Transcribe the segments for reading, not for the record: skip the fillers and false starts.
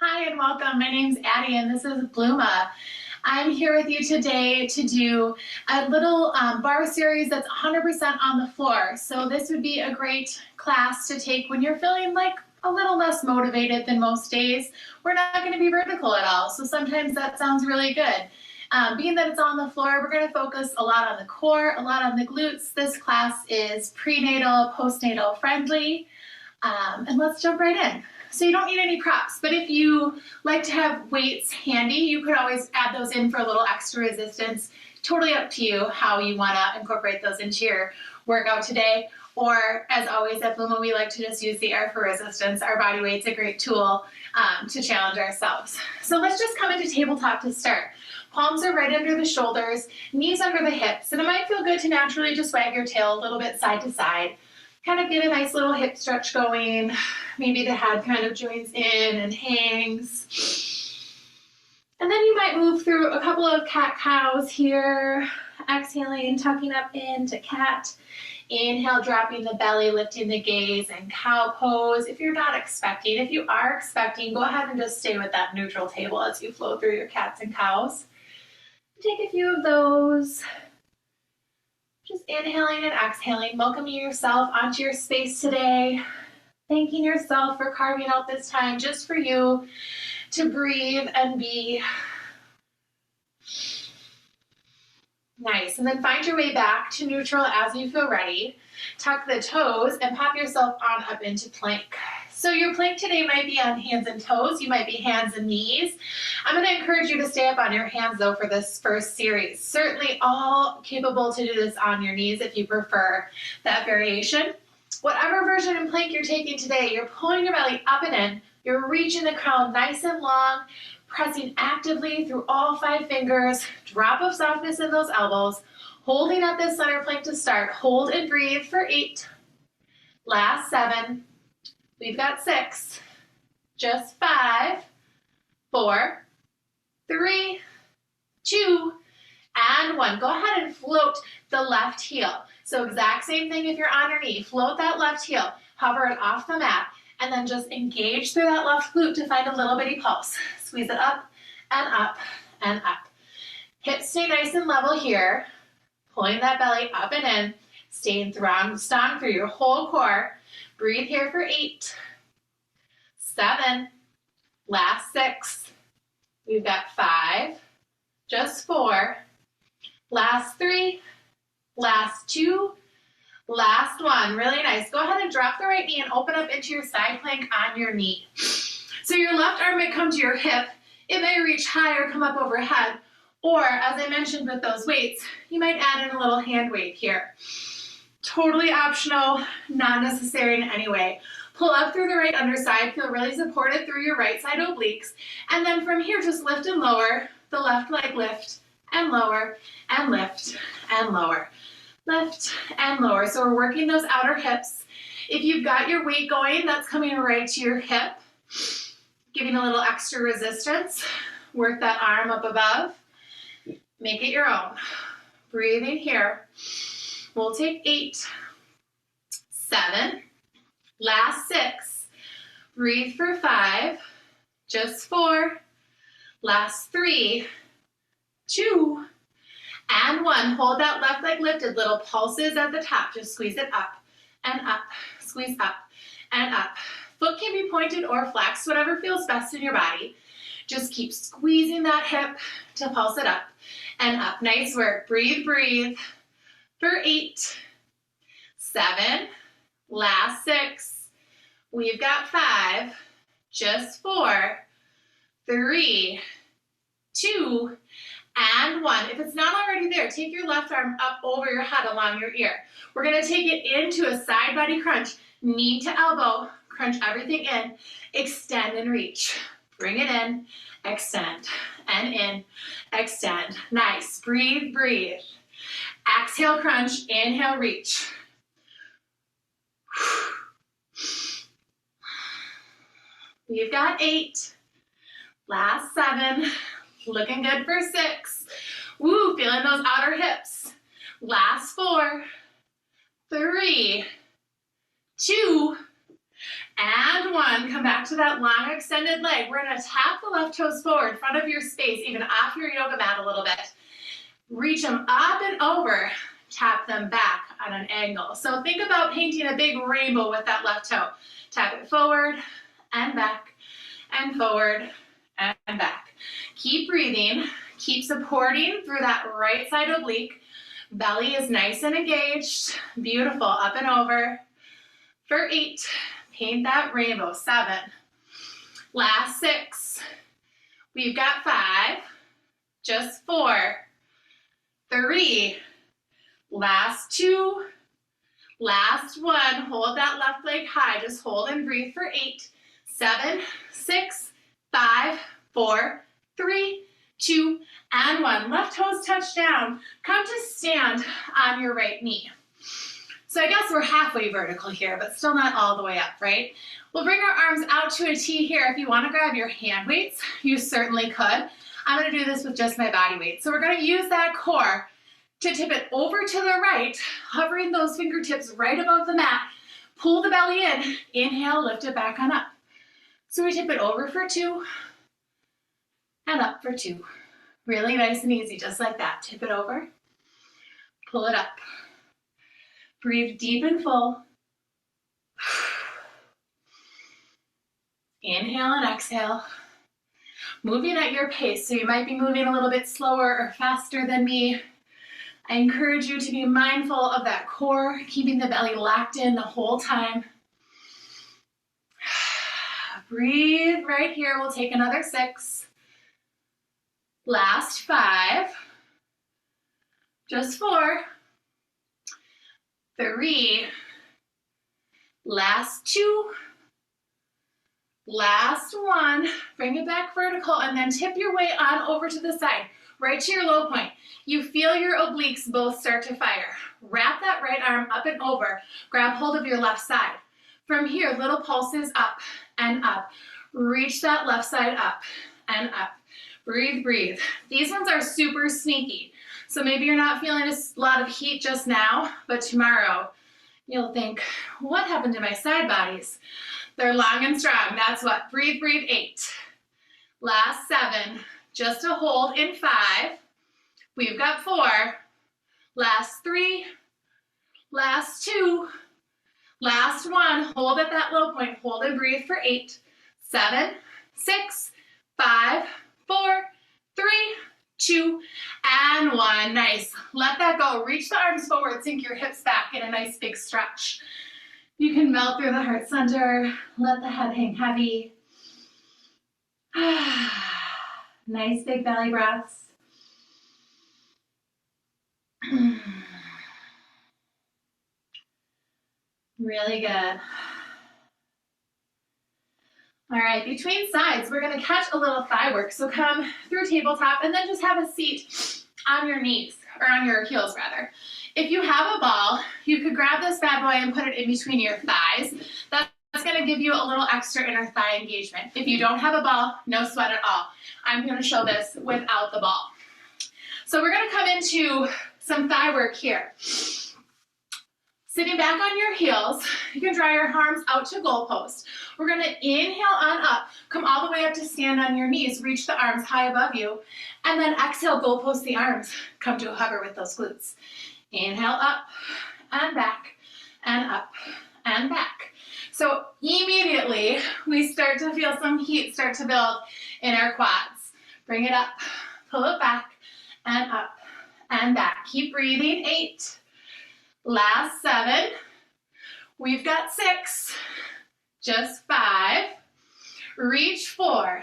Hi and welcome. My name's Addie and this is Blooma. I'm here with you today to do a little bar series that's 100% on the floor. So this would be a great class to take when you're feeling like a little less motivated than most days. We're not going to be vertical at all, so sometimes that sounds really good. Being that it's on the floor, we're going to focus a lot on the core, a lot on the glutes. This class is prenatal, postnatal friendly, and let's jump right in. So you don't need any props, but if you like to have weights handy, you could always add those in for a little extra resistance. Totally up to you how you want to incorporate those into your workout today. Or as always at Blooma, we like to just use the air for resistance. Our body weight's a great tool to challenge ourselves. So let's just come into tabletop to start. Palms are right under the shoulders, knees under the hips, and it might feel good to naturally just wag your tail a little bit side to side. Kind of get a nice little hip stretch going. Maybe the head kind of joins in and hangs. And then you might move through a couple of cat-cows here. Exhaling, tucking up into cat. Inhale, dropping the belly, lifting the gaze, and cow pose. If you're not expecting, if you are expecting, go ahead and just stay with that neutral table as you flow through your cats and cows. Take a few of those. Just inhaling and exhaling, welcoming yourself onto your space today. Thanking yourself for carving out this time just for you to breathe and be. Nice, and then find your way back to neutral as you feel ready. Tuck the toes and pop yourself on up into plank. So your plank today might be on hands and toes, you might be hands and knees. I'm going to encourage you to stay up on your hands though for this first series. Certainly all capable to do this on your knees if you prefer that variation. Whatever version in plank you're taking today, you're pulling your belly up and in, you're reaching the crown nice and long, pressing actively through all 5 fingers, drop of softness in those elbows, holding at this center plank to start. Hold and breathe for 8, last 7, we've got 6, just 5, 4, 3, 2, and 1. Go ahead and float the left heel. So exact same thing if you're on your knee. Float that left heel, hover it off the mat, and then just engage through that left glute to find a little bitty pulse. Squeeze it up and up and up. Hips stay nice and level here. Pulling that belly up and in, staying strong through your whole core. Breathe here for 8, 7, last 6, we've got 5, just 4, last 3, last 2, last 1. Really nice. Go ahead and drop the right knee and open up into your side plank on your knee. So your left arm may come to your hip. It may reach high or come up overhead. Or, as I mentioned with those weights, you might add in a little hand weight here. Totally optional, not necessary in any way. Pull up through the right underside, feel really supported through your right side obliques, and then from here just lift and lower, the left leg lift and lower, and lift and lower. Lift and lower. So we're working those outer hips. If you've got your weight going, that's coming right to your hip, giving a little extra resistance. Work that arm up above. Make it your own. Breathing here. We'll take 8, 7, last 6, breathe for 5, just 4, last 3, 2, and 1. Hold that left leg lifted, little pulses at the top. Just squeeze it up and up, squeeze up and up. Foot can be pointed or flexed, whatever feels best in your body. Just keep squeezing that hip to pulse it up and up. Nice work. Breathe, breathe. For 8, 7, last 6, we've got 5, just 4, 3, 2, and 1. If it's not already there, take your left arm up over your head along your ear. We're going to take it into a side body crunch, knee to elbow, crunch everything in, extend and reach. Bring it in, extend, and in, extend. Nice. Breathe, breathe. Exhale, crunch. Inhale, reach. We've got 8. Last 7. Looking good for 6. Woo, feeling those outer hips. Last 4. 3, 2, And one, come back to that long extended leg. We're gonna tap the left toes forward in front of your space, even off your yoga mat a little bit. Reach them up and over, tap them back on an angle. So think about painting a big rainbow with that left toe. Tap it forward and back and forward and back. Keep breathing, keep supporting through that right side oblique. Belly is nice and engaged. Beautiful, up and over. For 8, paint that rainbow. 7, last 6. We've got 5, just 4, 3, last 2, last 1. Hold that left leg high. Just hold and breathe for 8, 7, 6, 5, 4, 3, 2, and 1. Left toes touch down. Come to stand on your right knee. So I guess we're halfway vertical here, but still not all the way up, right? We'll bring our arms out to a T here. If you want to grab your hand weights, you certainly could. I'm going to do this with just my body weight. So we're going to use that core to tip it over to the right, hovering those fingertips right above the mat. Pull the belly in. Inhale, lift it back on up. So we tip it over for 2 and up for 2. Really nice and easy, just like that. Tip it over, pull it up. Breathe deep and full. Inhale and exhale. Moving at your pace, so you might be moving a little bit slower or faster than me. I encourage you to be mindful of that core, keeping the belly locked in the whole time. Breathe right here. We'll take another 6. Last 5. Just 4. 3. Last 2. Last 1. Bring it back vertical and then tip your way on over to the side, right to your low point. You feel your obliques both start to fire. Wrap that right arm up and over. Grab hold of your left side. From here, little pulses up and up. Reach that left side up and up. Breathe, breathe. These ones are super sneaky. So maybe you're not feeling a lot of heat just now, but tomorrow you'll think, what happened to my side bodies? They're long and strong. That's what. Breathe, breathe. 8. Last 7. Just a hold in 5. We've got 4. Last 3. Last 2. Last 1. Hold at that low point. Hold and breathe for 8, 7, 6, 5, 4, 3, 2, and 1. Nice. Let that go. Reach the arms forward. Sink your hips back in a nice big stretch. You can melt through the heart center. Let the head hang heavy. Nice big belly breaths. Really good. All right, between sides, we're going to catch a little thigh work. So come through tabletop and then just have a seat on your knees, or on your heels rather. If you have a ball, you could grab this bad boy and put it in between your thighs. That's going to give you a little extra inner thigh engagement. If you don't have a ball, no sweat at all. I'm going to show this without the ball. So we're going to come into some thigh work here. Sitting back on your heels, you can draw your arms out to goalpost. We're going to inhale on up, come all the way up to stand on your knees, reach the arms high above you, and then exhale, goalpost the arms, come to a hover with those glutes. Inhale up and back and up and back. So immediately we start to feel some heat start to build in our quads. Bring it up, pull it back and up and back. Keep breathing. 8. Last 7. We've got 6. Just 5. Reach 4.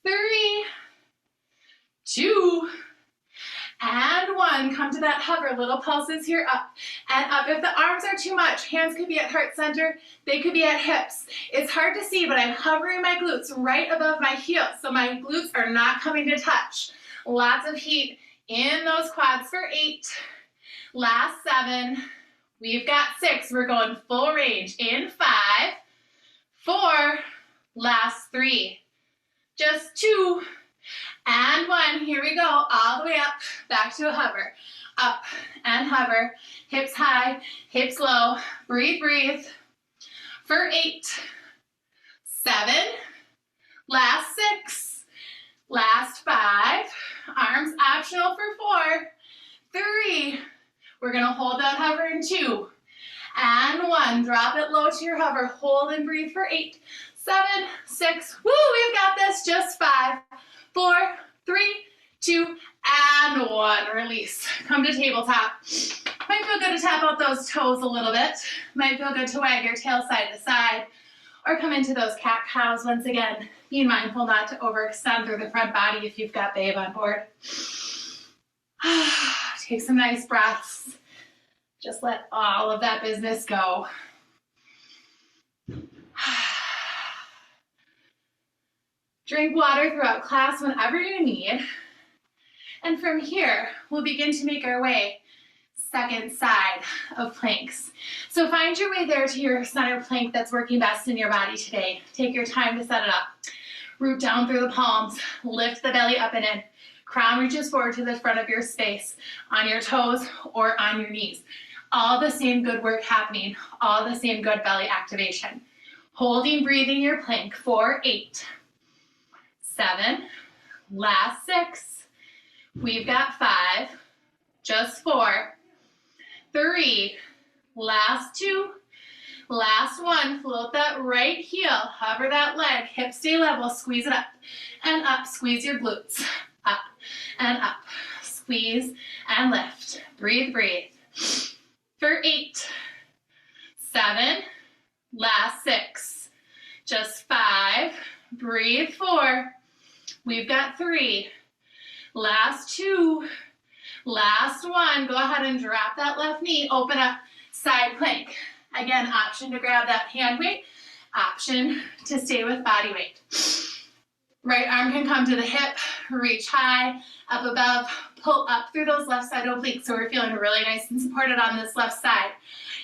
3. 2. And 1. Come to that hover. Little pulses here up and up. If the arms are too much, hands could be at heart center. They could be at hips. It's hard to see, but I'm hovering my glutes right above my heels. So my glutes are not coming to touch. Lots of heat in those quads for 8. Last 7. We've got 6. We're going full range in 5, 4. Last 3. Just 2. And 1. Here we go. All the way up. Back to a hover. Up and hover. Hips high. Hips low. Breathe, breathe. for 8, 7, last 6, last 5, arms optional for 4, 3, we're gonna hold that hover in 2, and 1, drop it low to your hover, hold and breathe for 8, 7, 6, woo, we've got this, just 5, 4, 3, 2, and 1, release. Come to tabletop. Might feel good to tap out those toes a little bit. Might feel good to wag your tail side to side, or come into those cat cows once again. Be mindful not to overextend through the front body if you've got babe on board. Take some nice breaths. Just let all of that business go. Drink water throughout class whenever you need. And from here, we'll begin to make our way second side of planks. So find your way there to your center plank that's working best in your body today. Take your time to set it up. Root down through the palms, lift the belly up and in. Crown reaches forward to the front of your space, on your toes or on your knees. All the same good work happening, all the same good belly activation. Holding, breathing your plank for 8, 7, last 6, we've got 5, just 4, 3, last 2, last 1, float that right heel, hover that leg, hips stay level, squeeze it up and up, squeeze your glutes, up and up, squeeze and lift, breathe, breathe, for 8, 7, last 6, just 5, breathe, 4, we've got 3, last 2, last 1, go ahead and drop that left knee, open up, side plank. Again, option to grab that hand weight, option to stay with body weight. Right arm can come to the hip, reach high, up above, pull up through those left side obliques. So we're feeling really nice and supported on this left side.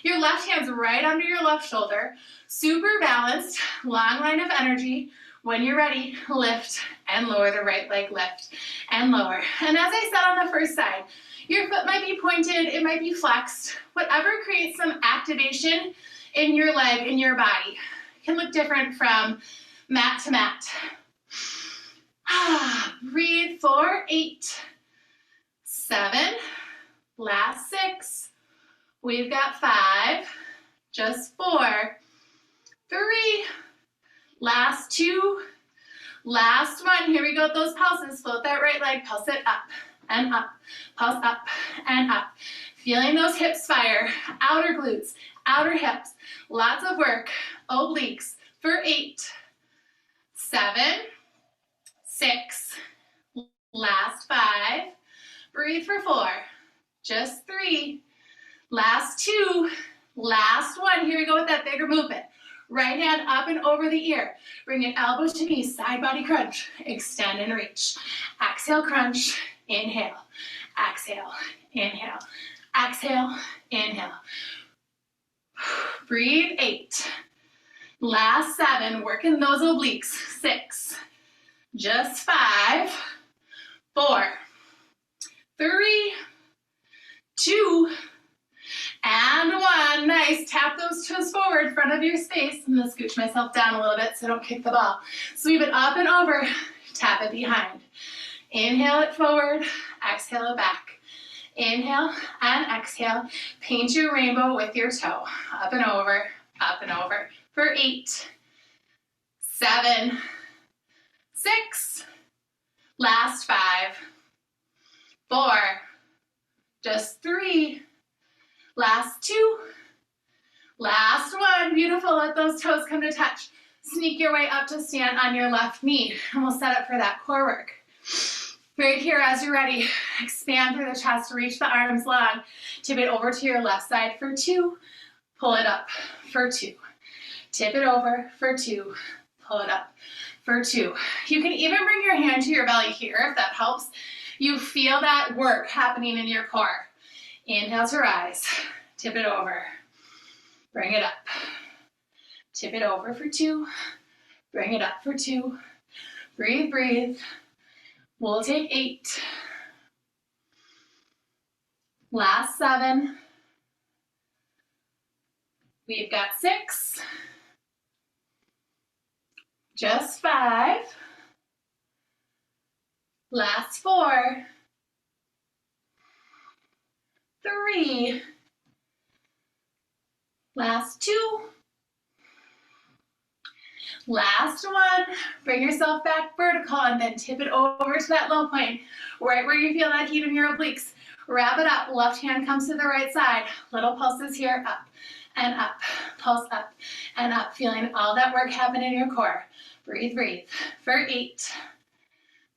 Your left hand's right under your left shoulder, super balanced, long line of energy. When you're ready, lift and lower the right leg, lift and lower. And as I said on the first side, your foot might be pointed, it might be flexed. Whatever creates some activation in your leg, in your body. It can look different from mat to mat. Breathe for 8, 7, last 6, we've got 5, just 4, 3, last 2, last 1, here we go with those pulses, float that right leg, pulse it up and up, pulse up and up, feeling those hips fire, outer glutes, outer hips, lots of work, obliques, for 8, 7, 6, last 5, breathe for 4, just 3, last 2, last 1, here we go with that bigger movement. Right hand up and over the ear. Bring it elbows to knees, side body crunch. Extend and reach. Exhale, crunch. Inhale. Exhale. Inhale. Exhale. Inhale. Breathe, 8. Last 7, working those obliques. 6. Just 5. 4. 3. 2. And 1, nice, tap those toes forward, front of your space. I'm gonna scooch myself down a little bit so I don't kick the ball. Sweep it up and over, tap it behind. Inhale it forward, exhale it back. Inhale and exhale, paint your rainbow with your toe. Up and over, for 8, 7, 6, last 5, 4, just 3, last 2, last 1, beautiful, let those toes come to touch. Sneak your way up to stand on your left knee, and we'll set up for that core work. Right here, as you're ready, expand through the chest, reach the arms long, tip it over to your left side for 2, pull it up for 2, tip it over for 2, pull it up for 2. You can even bring your hand to your belly here if that helps. You feel that work happening in your core. Inhale to rise, tip it over, bring it up, tip it over for 2, bring it up for 2, breathe, breathe. We'll take 8, last 7, we've got 6, Just 5. Last 4. 3. Last 2. Last 1. Bring yourself back vertical and then tip it over to that low point, right where you feel that heat in your obliques. Wrap it up. Left hand comes to the right side. Little pulses here, up and up. Pulse up and up. Feeling all that work happen in your core. Breathe, breathe. For 8,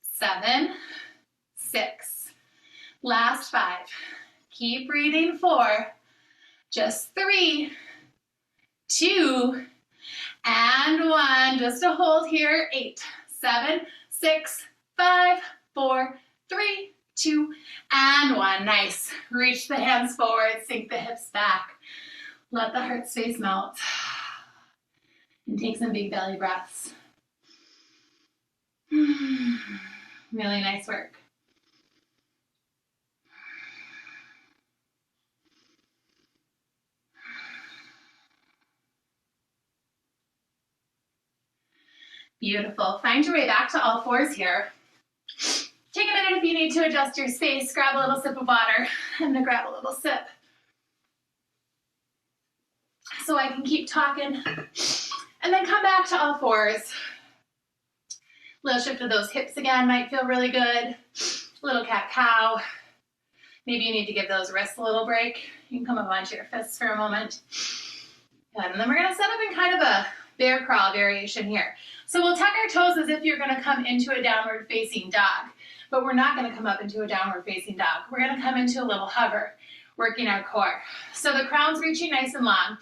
7, 6. Last 5. Keep breathing. 4. Just 3, 2, and 1. Just a hold here. 8, 7, 6, 5, 4, 3, 2, and 1. Nice. Reach the hands forward, sink the hips back. Let the heart space melt. And take some big belly breaths. Really nice work. Beautiful. Find your way back to all fours here. Take a minute if you need to adjust your space. Grab a little sip of water. I'm going to grab a little sip so I can keep talking. And then come back to all fours. Little shift of those hips again might feel really good. Little cat-cow. Maybe you need to give those wrists a little break. You can come up onto your fists for a moment. Good. And then we're going to set up in kind of a bear crawl variation here. So we'll tuck our toes as if you're going to come into a downward facing dog, but we're not going to come up into a downward facing dog. We're going to come into a little hover, working our core. So the crown's reaching nice and long.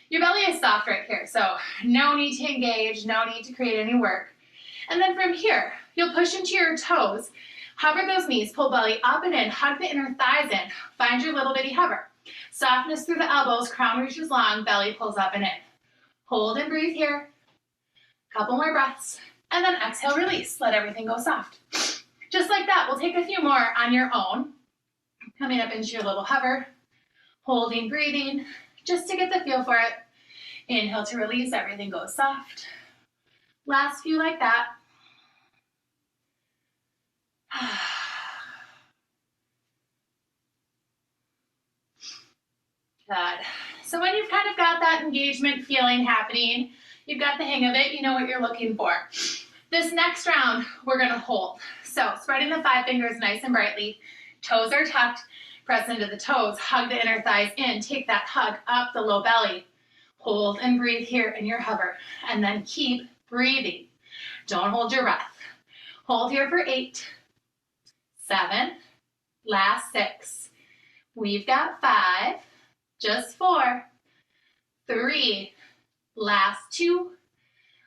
Your belly is soft right here, so no need to engage, no need to create any work. And then from here, you'll push into your toes, hover those knees, pull belly up and in, hug the inner thighs in, find your little bitty hover. Softness through the elbows, crown reaches long, belly pulls up and in. Hold and breathe here. Couple more breaths, and then exhale, release. Let everything go soft. Just like that, we'll take a few more on your own. Coming up into your little hover, holding, breathing, just to get the feel for it. Inhale to release, everything goes soft. Last few like that. Good. So when you've kind of got that engagement feeling happening, you've got the hang of it, you know what you're looking for. This next round, we're gonna hold. So spreading the 5 fingers nice and brightly, toes are tucked, press into the toes, hug the inner thighs in, take that hug up the low belly, hold and breathe here in your hover, and then keep breathing. Don't hold your breath. Hold here for 8, 7, last 6. We've got 5, just 4, 3, last 2,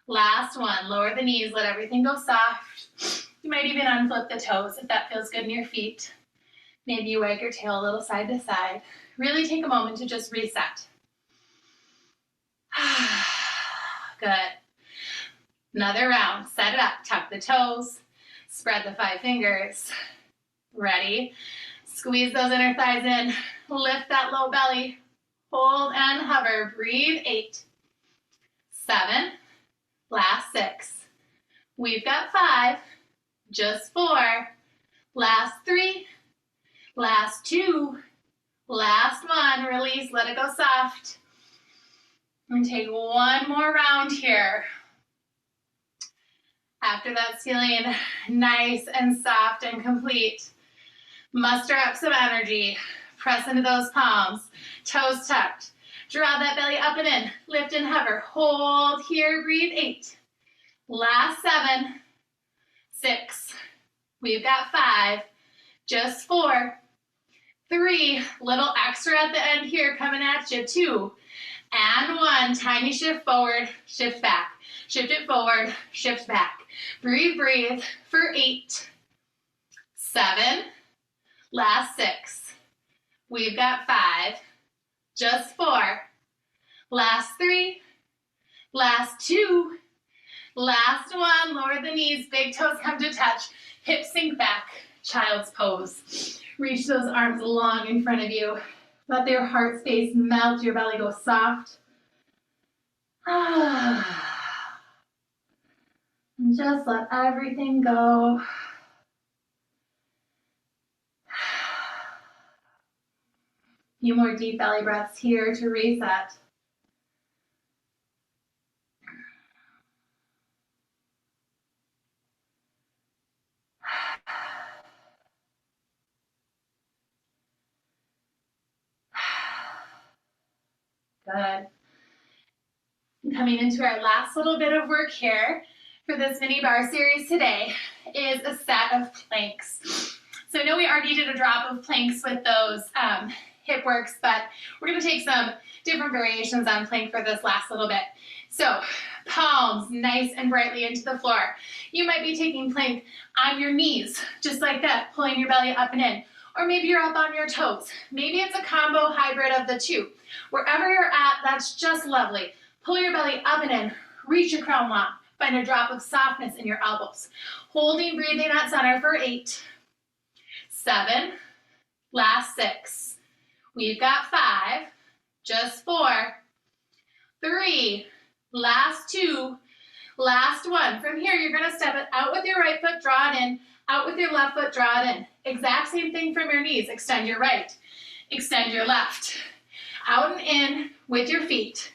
last 1. Lower the knees, let everything go soft. You might even unflip the toes if that feels good in your feet. Maybe you wag your tail a little side to side. Really take a moment to just reset. Good. Another round. Set it up. Tuck the toes. Spread the 5 fingers. Ready? Squeeze those inner thighs in. Lift that low belly. Hold and hover. Breathe. 8, 7, last 6. We've got 5, just 4, last 3, last 2, last 1. Release, let it go soft. And take one more round here. After that's feeling nice and soft and complete, muster up some energy. Press into those palms, toes tucked. Draw that belly up and in, lift and hover. Hold here, breathe. 8, last 7, 6. We've got 5, just 4, 3. Little extra at the end here coming at you. 2, and 1. Tiny shift forward, shift back. Shift it forward, shift back. Breathe, breathe for 8, 7, last 6. We've got 5, just 4, last 3, last 2, last 1. Lower the knees, big toes come to touch, hips sink back, child's pose. Reach those arms long in front of you. Let your heart space melt, your belly go soft. And just let everything go. A few more deep belly breaths here to reset. Good. Coming into our last little bit of work here for this mini bar series today is a set of planks. So I know we already did a drop of planks with those hip works, but we're going to take some different variations on plank for this last little bit. So palms nice and brightly into the floor. You might be taking plank on your knees, just like that, pulling your belly up and in. Or maybe you're up on your toes. Maybe it's a combo hybrid of the two. Wherever you're at, that's just lovely. Pull your belly up and in, reach your crown long. Find a drop of softness in your elbows. Holding, breathing at center for 8, 7, last 6. We've got 5, just 4, 3, last 2, last 1. From here, you're gonna step it out with your right foot, draw it in, out with your left foot, draw it in. Exact same thing from your knees. Extend your right, extend your left. Out and in with your feet.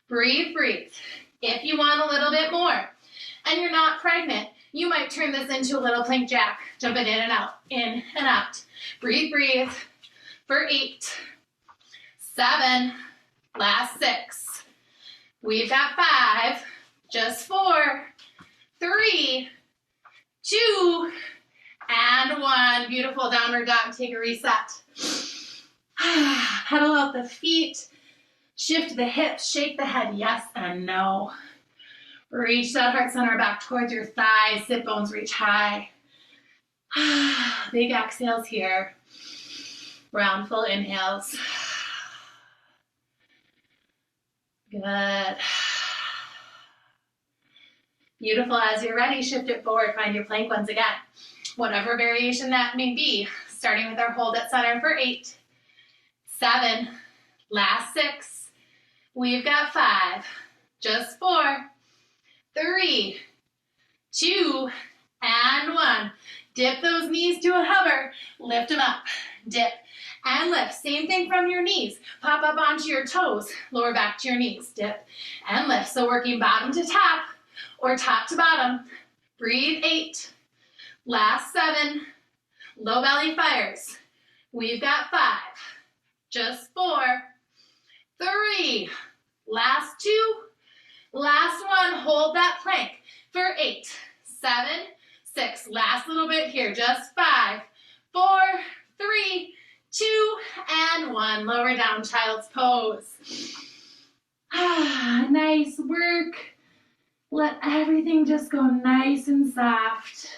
Breathe, breathe. If you want a little bit more and you're not pregnant, you might turn this into a little plank jack. Jump it in and out, in and out. Breathe, breathe for 8, 7, last 6. We've got 5, just 4, 3, 2, and 1. Beautiful downward dog. Take a reset. Pedal out the feet. Shift the hips. Shake the head. Yes and no. Reach that heart center back towards your thighs. Sit bones reach high. Big exhales here. Round full inhales. Good. Beautiful. As you're ready, shift it forward. Find your plank once again. Whatever variation that may be. Starting with our hold at center for 8, 7, last 6. We've got 5, just 4, 3, 2, and 1. Dip those knees to a hover. Lift them up. Dip and lift. Same thing from your knees. Pop up onto your toes. Lower back to your knees. Dip and lift. So working bottom to top or top to bottom. Breathe. 8. Last 7. Low belly fires. We've got 5. Just 4. 3. Last 2. Last 1. Hold that plank for 8, 7, 6. Last little bit here. Just 5, 4, 3, 2, and 1. Lower down, child's pose. Nice work. Let everything just go nice and soft.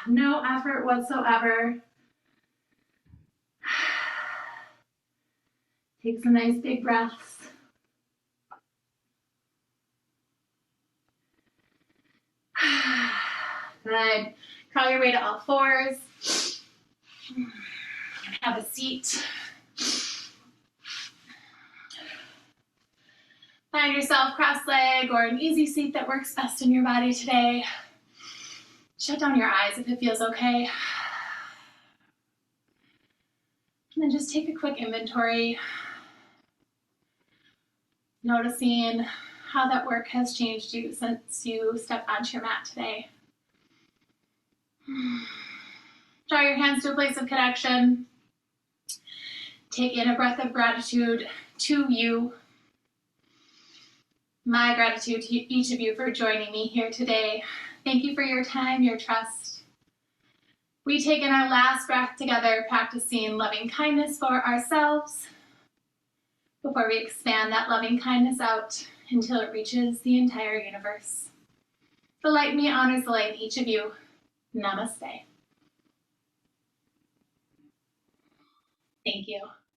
No effort whatsoever. Take some nice big breaths. Good. Crawl your way to all fours. Have a seat. Find yourself cross-leg or an easy seat that works best in your body today. Shut down your eyes if it feels okay. And then just take a quick inventory, noticing how that work has changed you since you stepped onto your mat today. Draw your hands to a place of connection. Take in a breath of gratitude to you. My gratitude to each of you for joining me here today. Thank you for your time, your trust. We take in our last breath together, practicing loving kindness for ourselves before we expand that loving kindness out until it reaches the entire universe. The light in me honors the light in each of you. Namaste. Thank you.